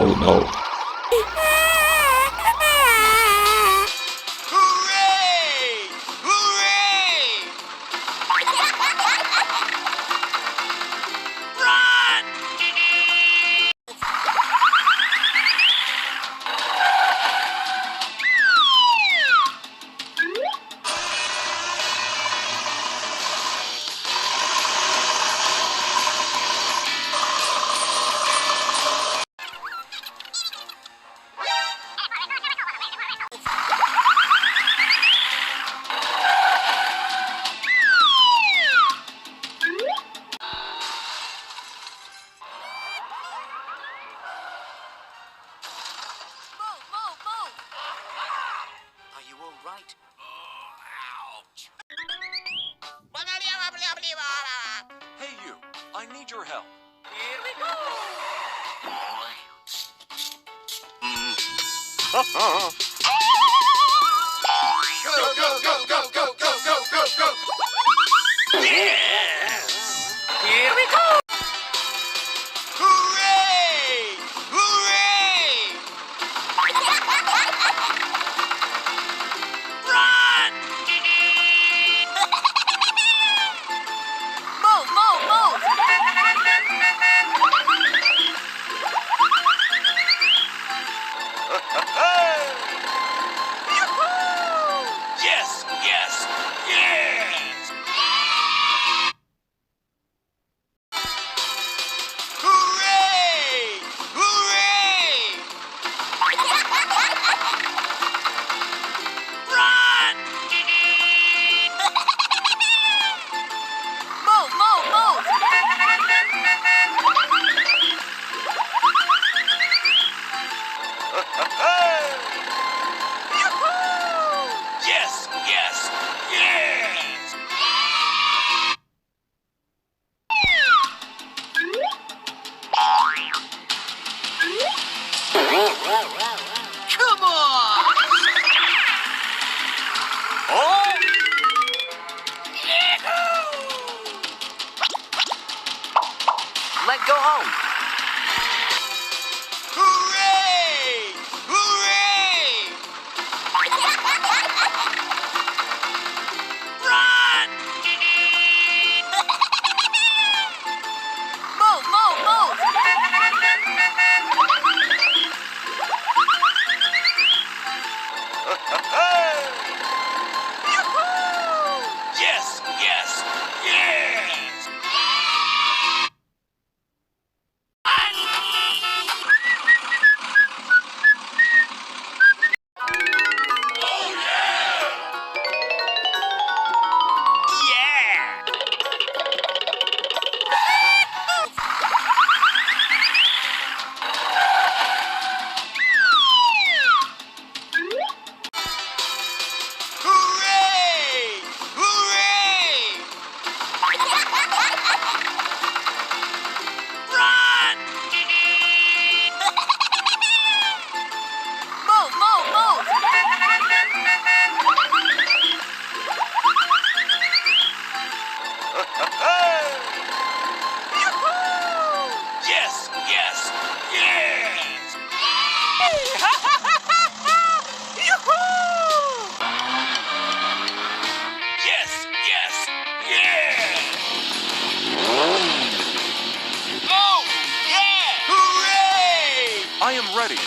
Oh no. Hooray! Hooray! Run! Are you all right? Ouch! Hey you, I need your help. Here we go! Go, go, go, go, go, go, go, go, go! Yes! Here we go! Hooray! Hooray! Run! Move, move, move! Yes, yes, yes! Hooray! Hooray! Run! Move, move, move! Yes, yes, yes! Come on! Oh! Let go home. Hooray! Hooray! Run! Move, move, move! Yes, yes, yes! Yeah! Hooray! Hooray! Run! Move, move, move! Yes, yes, yes! Yes, yes, yes! Oh, yeah! Hooray! I am ready.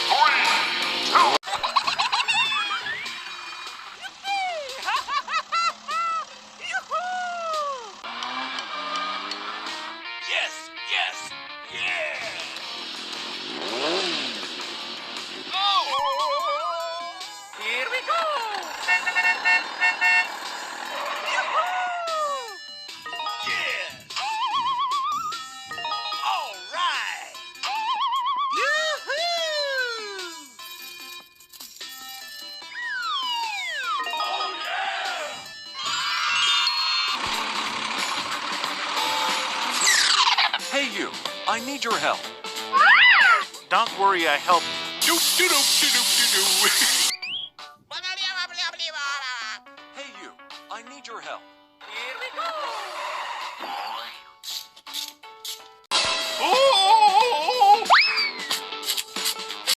Yes, yes, yes! Oh! Here we go! Yes! All right! Hey you, I need your help. Don't worry, I help. Doop doop doop doop doop. Hey you, I need your help. Here we go!